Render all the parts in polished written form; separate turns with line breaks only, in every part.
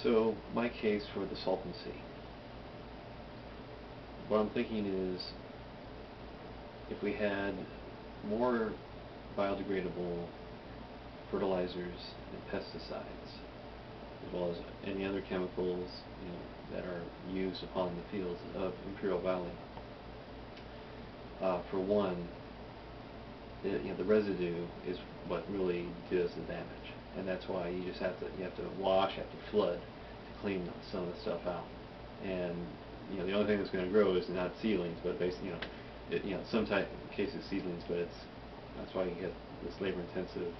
So my case for the Salton Sea. What I'm thinking is if we had more biodegradable fertilizers and pesticides, as well as any other chemicals that are used upon the fields of Imperial Valley. For one, the residue is what really does the damage, and that's why you have to wash, you have to flood to clean some of the stuff out. And the only thing that's going to grow is not seedlings, but basically some cases seedlings, but that's why you get this labor-intensive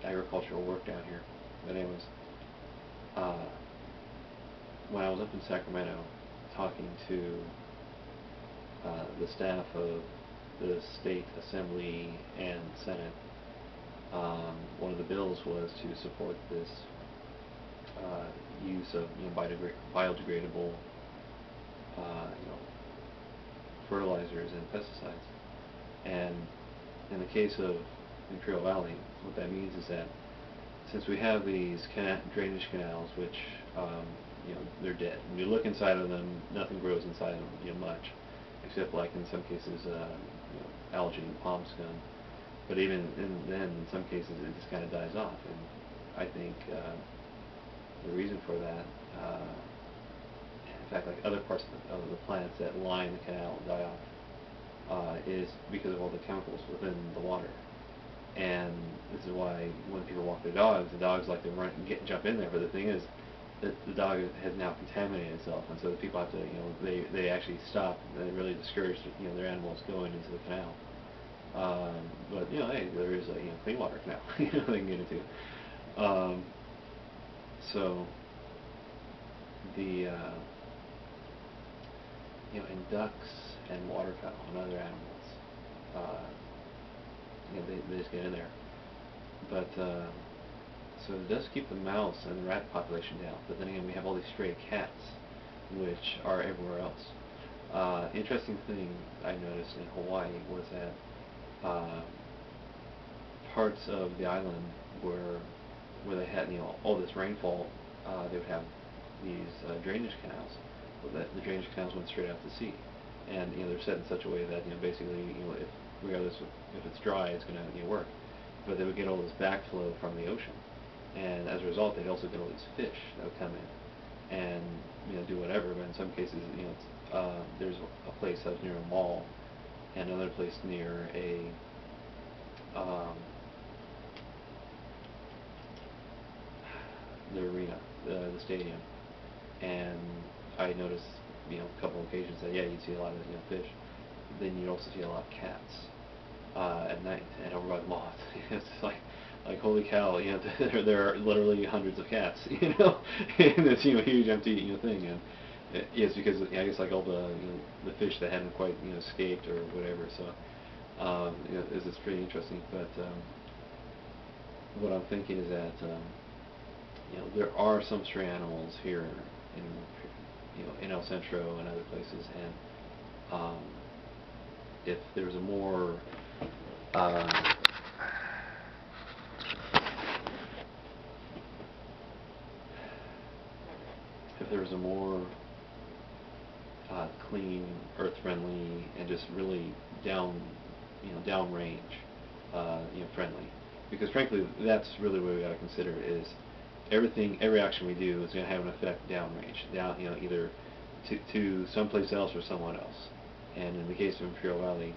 agricultural work down here. But anyways, when I was up in Sacramento talking to the staff of the state assembly and senate, one of the bills was to support this use of biodegradable fertilizers and pesticides. And in the case of Imperial Valley, what that means is that since we have these drainage canals, which they're dead. When you look inside of them, nothing grows inside of them much, except like in some cases algae and palm scum. But even then, in some cases, it just kind of dies off. And I think the reason for that, in fact, like other parts of the plants that line the canal die off, is because of all the chemicals within the water. And this is why when people walk their dogs, the dogs like to run and jump in there. But the thing is, that the dog has now contaminated itself, and so the people have to, they actually stop. And they really discourage their animals going into the canal. But hey, there is a clean water canal they can get into. So the in ducks and waterfowl and other animals, they just get in there. But so it does keep the mouse and the rat population down. But then again, we have all these stray cats, which are everywhere else. Interesting thing I noticed in Hawaii was that parts of the island where they had all this rainfall, they would have these drainage canals. Well, the drainage canals went straight out to sea, and they're set in such a way that basically if regardless if it's dry, it's going to work. But they would get all this backflow from the ocean, and as a result, they'd also get all these fish that would come in and do whatever. But in some cases, there's a place out near a mall, and another place near the arena, the stadium, and I noticed a couple of occasions that you'd see a lot of fish. Then you'd also see a lot of cats at night and over by the mall. It's like holy cow, there are literally hundreds of cats, in this huge empty thing, and it's because I guess like all the fish that hadn't quite escaped or whatever. So it's pretty interesting. But what I'm thinking is that there are some stray animals here in El Centro and other places, and if there's a more clean, earth-friendly, and just really downrange, friendly, because frankly, that's really what we got to consider is every action we do is going to have an effect downrange, either to someplace else or someone else. And in the case of Imperial Valley,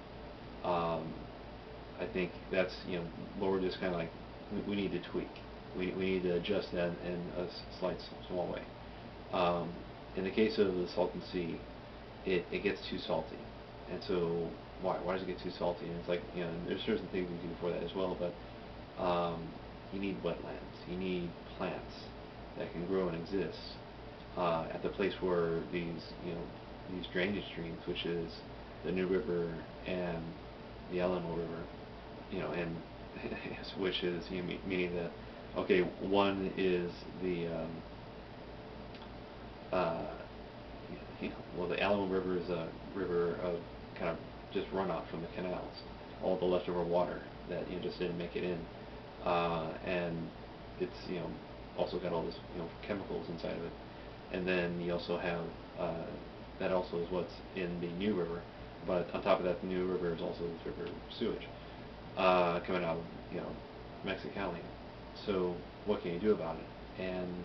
I think that's what we're just kind of like we need to tweak. We need to adjust that in a slight small way. In the case of the Salton Sea, it gets too salty, and so why does it get too salty? And it's like there's certain things we do for that as well, but you need wetlands, you need plants that can grow and exist at the place where these drainage streams, which is the New River and the Alamo River, and which is meaning that okay, one is the the Alamo River is a river of kind of just runoff from the canals, all the leftover water that just didn't make it in, and it's also got all this, chemicals inside of it. And then you also have, that also is what's in the New River, but on top of that, the New River is also this river sewage, coming out of, Mexicali. So what can you do about it? And,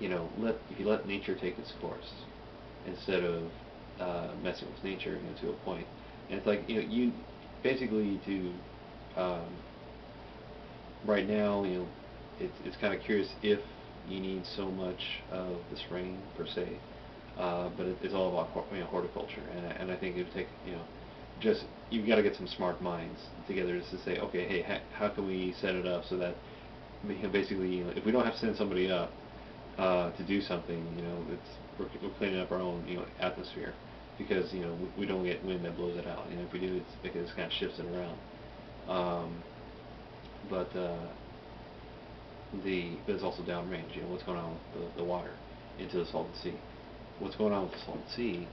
if you let nature take its course, instead of messing with nature, to a point. And it's like, you basically right now, it's kind of curious if you need so much of this rain per se, but it's all about horticulture, and I think it would take, just, you've got to get some smart minds together just to say, okay, hey, how can we set it up so that, basically, if we don't have to send somebody up to do something, we're cleaning up our own, atmosphere, because we don't get wind that blows it out. If we do, it's because it kind of shifts it around. But it's also downrange. What's going on with the water into the Salton Sea? What's going on with the Salton Sea?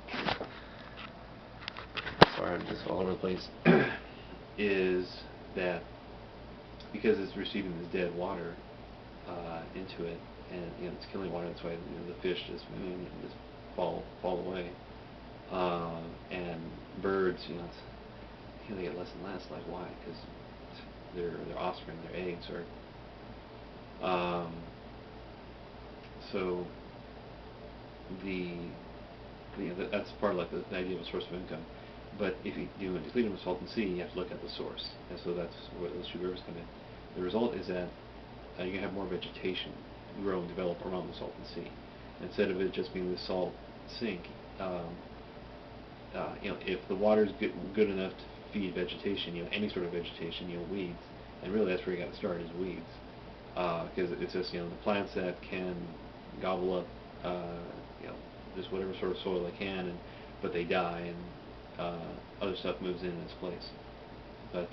Sorry, I'm just all over the place. Is that because it's receiving this dead water into it, and it's killing water. That's why the fish just fall away, and birds, they get less and less. Like, why? Because their offspring, their eggs are. So that's part of like the idea of a source of income. But if you deplete them with Salton Sea, you have to look at the source, and so that's where those two rivers come in. The result is that you can have more vegetation grow and develop around the Salton Sea, instead of it just being the salt sink. If the water is good enough to feed vegetation, any sort of vegetation, weeds, and really that's where you got to start, is weeds, because it's just the plants that can gobble up just whatever sort of soil they can, but they die, and other stuff moves in its place. But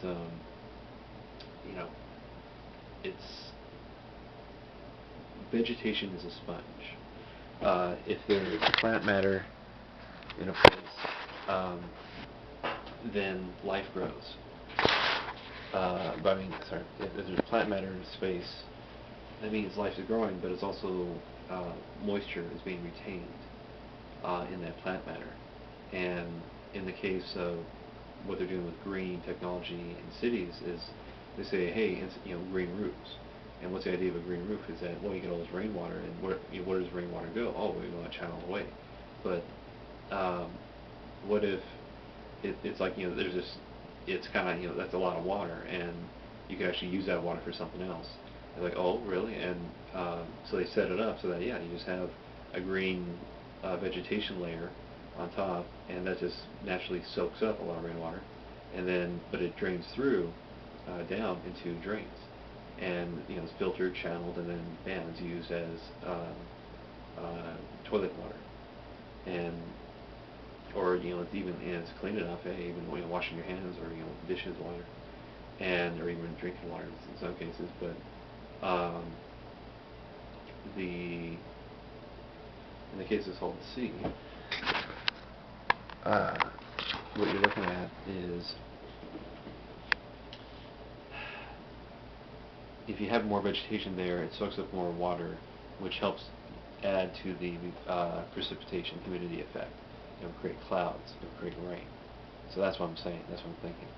it's vegetation is a sponge. If there's plant matter in a place, then life grows. If there's plant matter in space, that means life is growing, but it's also moisture is being retained in that plant matter. And in the case of what they're doing with green technology in cities, is they say, hey, it's, green roofs. And what's the idea of a green roof? Is that, well, you get all this rainwater, and where does rainwater go? Oh, we want to channel it away. But what if it's like, there's this, it's kind of, that's a lot of water, and you could actually use that water for something else. They're like, oh, really? And so they set it up so that, you just have a green vegetation layer on top, and that just naturally soaks up a lot of rainwater, and then, but it drains through down into drains, and it's filtered, channeled, and then bam, it's used as toilet water, and or it's even, it's clean enough, even washing your hands, or dishes water, and or even drinking water in some cases. But in the case of Salton Sea, what you're looking at is, if you have more vegetation there, it soaks up more water, which helps add to the precipitation, humidity effect. Create clouds, create rain. So that's what I'm saying. That's what I'm thinking.